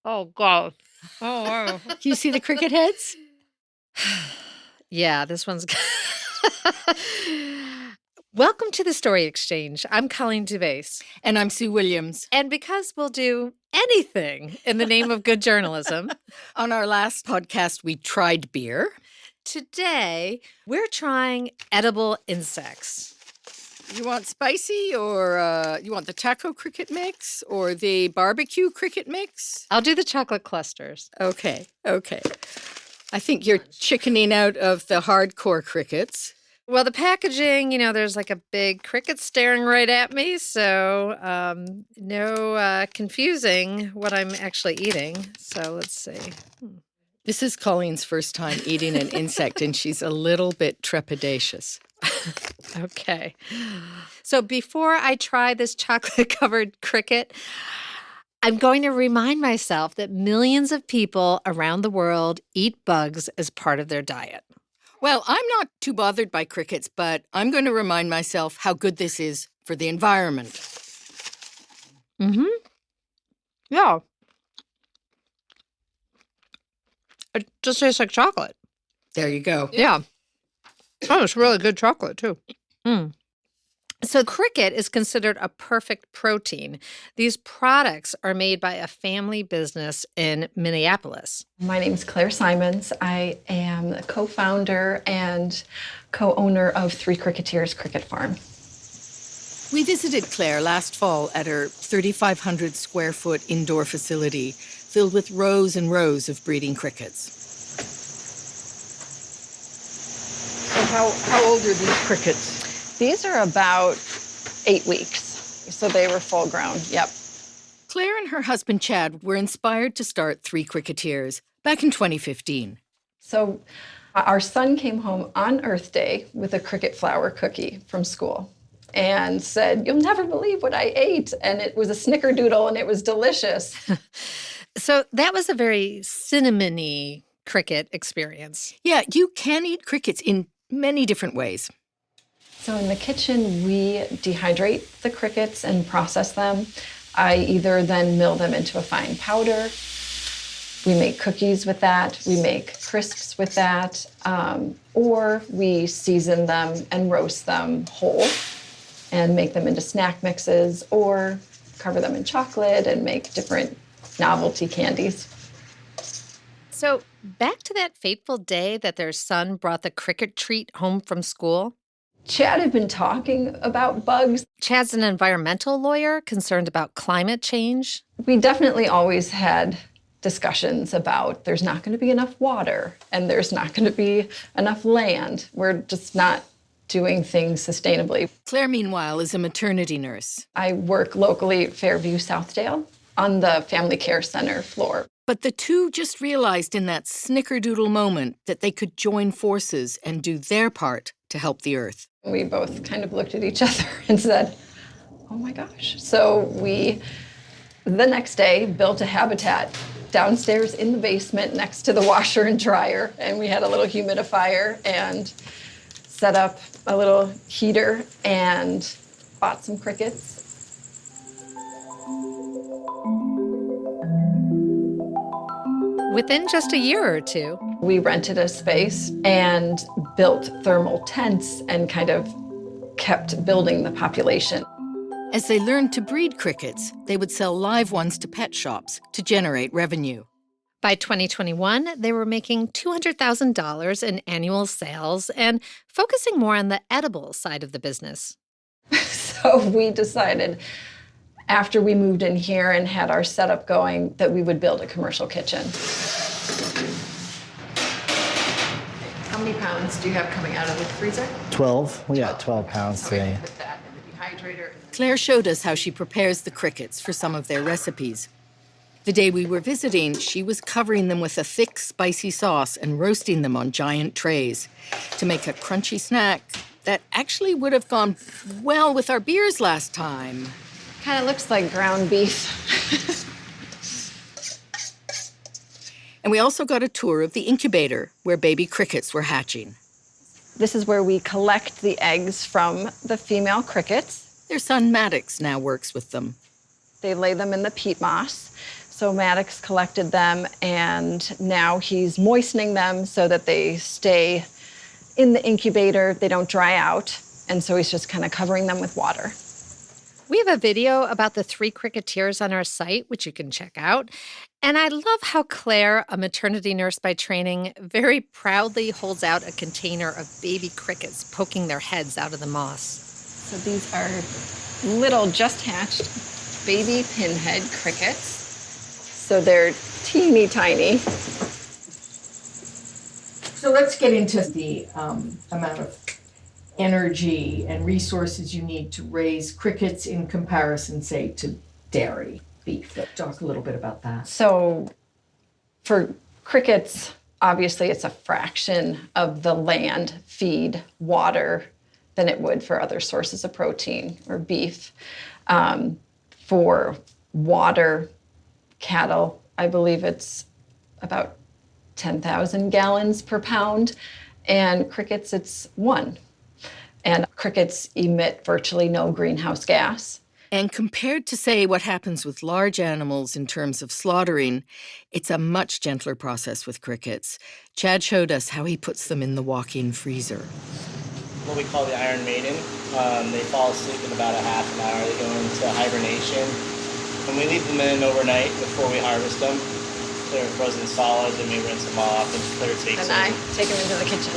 Oh, God. Oh, wow. Can you see the cricket heads? Yeah, this one's... Welcome to the Story Exchange. I'm Colleen DeBaise. And I'm Sue Williams. And because we'll do anything in the name of good journalism... On our last podcast, we tried beer. Today, we're trying edible insects. You want spicy, or you want the taco cricket mix or the barbecue cricket mix? I'll do the chocolate clusters. Okay. I think you're chickening out of the hardcore crickets. Well, the packaging, there's like a big cricket staring right at me, so no confusing what I'm actually eating. So let's see. This is Colleen's first time eating an insect, and she's a little bit trepidatious. Okay. So before I try this chocolate-covered cricket, I'm going to remind myself that millions of people around the world eat bugs as part of their diet. Well, I'm not too bothered by crickets, but I'm going to remind myself how good this is for the environment. Mm-hmm. Yeah. It just tastes like chocolate. There you go. Yeah. Oh, it's really good chocolate, too. So cricket is considered a perfect protein. These products are made by a family business in Minneapolis. My name is Claire Simons. I am the co-founder and co-owner of Three Cricketeers Cricket Farm. We visited Claire last fall at her 3,500 square foot indoor facility filled with rows and rows of breeding crickets. How old are these crickets? These are about 8 weeks, so they were full grown, yep. Claire and her husband Chad were inspired to start Three Cricketeers back in 2015. So our son came home on Earth Day with a cricket flour cookie from school and said, "You'll never believe what I ate." And it was a snickerdoodle and it was delicious. So that was a very cinnamony cricket experience. Yeah, you can eat crickets in many different ways. So in the kitchen, we dehydrate the crickets and process them. I either then mill them into a fine powder. We make cookies with that. We make crisps with that. Or we season them and roast them whole and make them into snack mixes, or cover them in chocolate and make different novelty candies. So back to that fateful day that their son brought the cricket treat home from school. Chad had been talking about bugs. Chad's an environmental lawyer concerned about climate change. We definitely always had discussions about there's not going to be enough water and there's not going to be enough land. We're just not doing things sustainably. Claire, meanwhile, is a maternity nurse. I work locally at Fairview, Southdale, on the family care center floor. But the two just realized in that snickerdoodle moment that they could join forces and do their part to help the earth. We both kind of looked at each other and said, "Oh my gosh." So we, the next day, built a habitat downstairs in the basement next to the washer and dryer. And we had a little humidifier and set up a little heater and bought some crickets. Within just a year or two, we rented a space and built thermal tents and kind of kept building the population. As they learned to breed crickets, they would sell live ones to pet shops to generate revenue. By 2021, they were making $200,000 in annual sales and focusing more on the edible side of the business. So we decided, after we moved in here and had our setup going, that we would build a commercial kitchen. How many pounds do you have coming out of the freezer? 12. We got 12 pounds today. Put that in the dehydrator. Claire showed us how she prepares the crickets for some of their recipes. The day we were visiting, she was covering them with a thick, spicy sauce and roasting them on giant trays to make a crunchy snack that actually would have gone well with our beers last time. Kind of looks like ground beef. And we also got a tour of the incubator where baby crickets were hatching. This is where we collect the eggs from the female crickets. Their son Maddox now works with them. They lay them in the peat moss So Maddox collected them, and now he's moistening them so that they stay in the incubator, they don't dry out, and so he's just kind of covering them with water. We have a video about the 3 Cricketeers on our site, which you can check out. And I love how Claire, a maternity nurse by training, very proudly holds out a container of baby crickets poking their heads out of the moss. So these are little, just hatched baby pinhead crickets. So they're teeny tiny. So let's get into the amount of energy and resources you need to raise crickets in comparison, say, to dairy, beef. Let's talk a little bit about that. So for crickets, obviously it's a fraction of the land, feed, water than it would for other sources of protein or beef. For water, cattle, I believe it's about 10,000 gallons per pound, and crickets, it's 1. And crickets emit virtually no greenhouse gas. And compared to, say, what happens with large animals in terms of slaughtering, it's a much gentler process with crickets. Chad showed us how he puts them in the walk-in freezer. What we call the Iron Maiden. They fall asleep in about a half an hour. They go into hibernation. And we leave them in overnight before we harvest them. They're frozen solid, then we rinse them off, and Claire takes And them. I take them into the kitchen.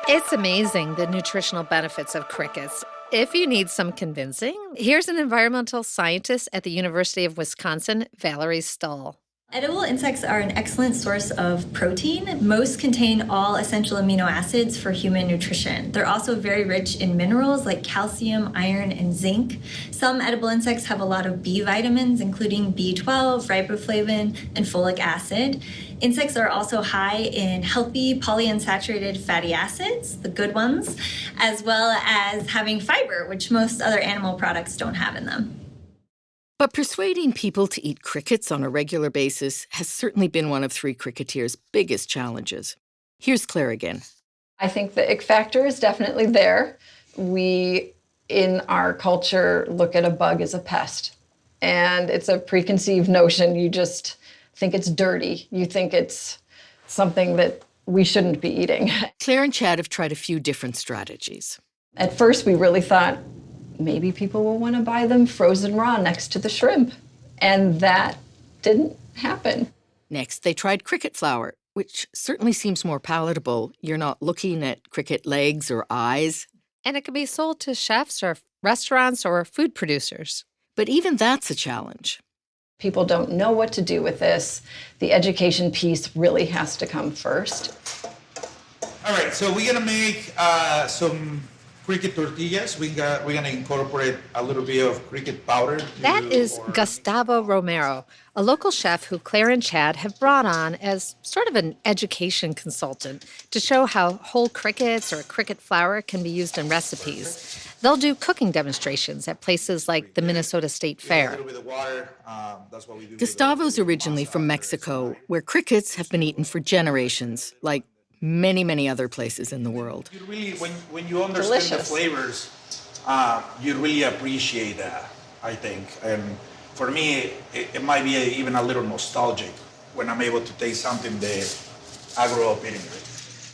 It's amazing the nutritional benefits of crickets. If you need some convincing, here's an environmental scientist at the University of Wisconsin, Valerie Stull. Edible insects are an excellent source of protein. Most contain all essential amino acids for human nutrition. They're also very rich in minerals like calcium, iron, and zinc. Some edible insects have a lot of B vitamins, including B12, riboflavin, and folic acid. Insects are also high in healthy polyunsaturated fatty acids, the good ones, as well as having fiber, which most other animal products don't have in them. But persuading people to eat crickets on a regular basis has certainly been one of 3 Cricketeers' biggest challenges. Here's Claire again. I think the ick factor is definitely there. We, in our culture, look at a bug as a pest. And it's a preconceived notion. You just think it's dirty. You think it's something that we shouldn't be eating. Claire and Chad have tried a few different strategies. At first, we really thought, maybe people will want to buy them frozen raw next to the shrimp. And that didn't happen. Next, they tried cricket flour, which certainly seems more palatable. You're not looking at cricket legs or eyes. And it can be sold to chefs or restaurants or food producers. But even that's a challenge. People don't know what to do with this. The education piece really has to come first. All right, so we're gonna make some cricket tortillas. We're gonna incorporate a little bit of cricket powder. That is Gustavo Romero, a local chef who Claire and Chad have brought on as sort of an education consultant to show how whole crickets or cricket flour can be used in recipes. They'll do cooking demonstrations at places like the Minnesota State A Fair. little bit of water. That's what we do. Gustavo's originally from Mexico, where crickets have been eaten for generations, like many, many other places in the world. You really, when you understand Delicious. the flavors, you really appreciate that, I think. And for me, it might be even a little nostalgic when I'm able to taste something that I grew up eating.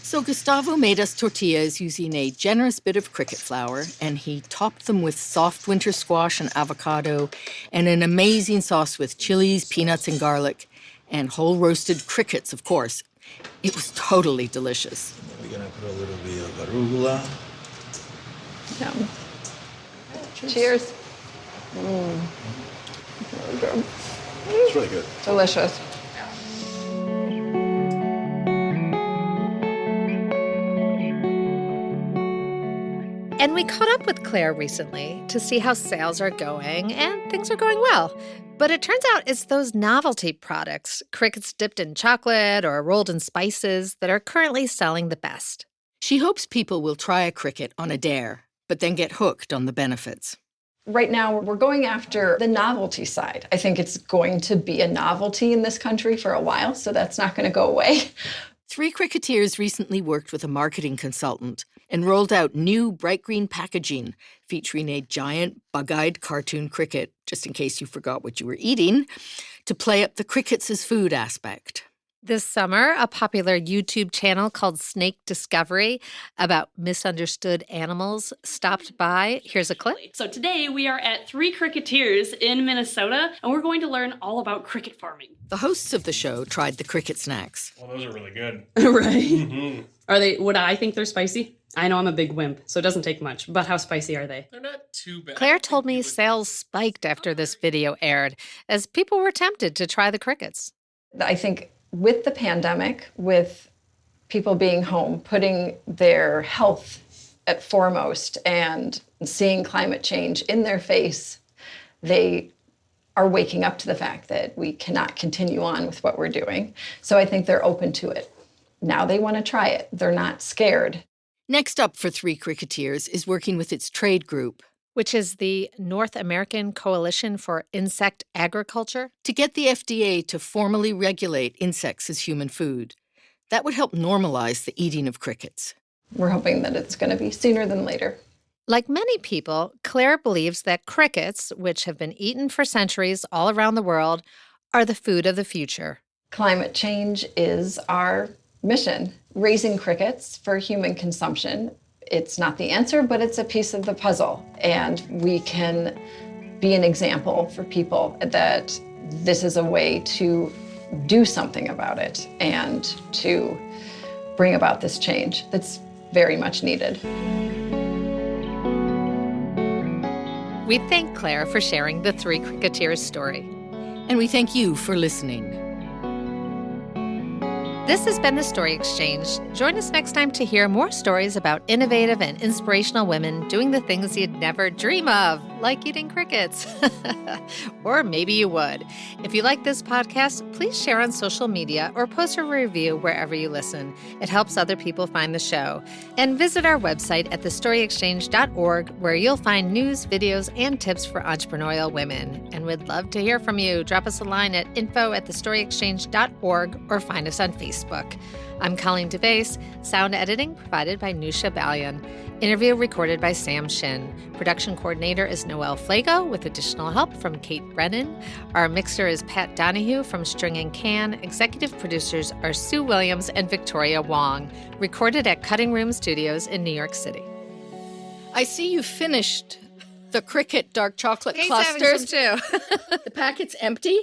So Gustavo made us tortillas using a generous bit of cricket flour, and he topped them with soft winter squash and avocado, and an amazing sauce with chilies, peanuts, and garlic, and whole roasted crickets, of course. It was totally delicious. We're gonna put a little bit of arugula. Yum. Cheers. Really good. It's really good. Delicious. And we caught up with Claire recently to see how sales are going, and things are going well. But it turns out it's those novelty products, crickets dipped in chocolate or rolled in spices, that are currently selling the best. She hopes people will try a cricket on a dare, but then get hooked on the benefits. Right now, we're going after the novelty side. I think it's going to be a novelty in this country for a while, so that's not going to go away. Three Cricketeers recently worked with a marketing consultant and rolled out new bright green packaging featuring a giant bug-eyed cartoon cricket, just in case you forgot what you were eating, to play up the crickets as food aspect. This summer, a popular YouTube channel called Snake Discovery about misunderstood animals stopped by. Here's a clip. So today we are at Three Cricketeers in Minnesota, and we're going to learn all about cricket farming. The hosts of the show tried the cricket snacks. Well, those are really good. Right? Mm-hmm. Are they, would I think they're spicy? I know I'm a big wimp, so it doesn't take much, but how spicy are they? They're not too bad. Claire told me sales spiked after this video aired, as people were tempted to try the crickets. I think with the pandemic, with people being home, putting their health at foremost and seeing climate change in their face, they are waking up to the fact that we cannot continue on with what we're doing. So I think they're open to it. Now they want to try it. They're not scared. Next up for Three Cricketeers is working with its trade group, which is the North American Coalition for Insect Agriculture, to get the FDA to formally regulate insects as human food. That would help normalize the eating of crickets. We're hoping that it's going to be sooner than later. Like many people, Claire believes that crickets, which have been eaten for centuries all around the world, are the food of the future. Climate change is our mission. Raising crickets for human consumption, it's not the answer, but it's a piece of the puzzle. And we can be an example for people that this is a way to do something about it and to bring about this change that's very much needed. We thank Claire for sharing the Three Cricketeers story. And we thank you for listening. This has been The Story Exchange. Join us next time to hear more stories about innovative and inspirational women doing the things you'd never dream of, like eating crickets. Or maybe you would. If you like this podcast, please share on social media or post a review wherever you listen. It helps other people find the show. And visit our website at thestoryexchange.org, where you'll find news, videos, and tips for entrepreneurial women. And we'd love to hear from you. Drop us a line at info@thestoryexchange.org or find us on Facebook. I'm Colleen DeBaise, sound editing provided by Nusha Balyan, interview recorded by Sam Shin. Production coordinator is Noelle Flago with additional help from Kate Brennan. Our mixer is Pat Donahue from String and Can. Executive producers are Sue Williams and Victoria Wong, recorded at Cutting Room Studios in New York City. I see you finished the cricket dark chocolate clusters. Too. The packet's empty.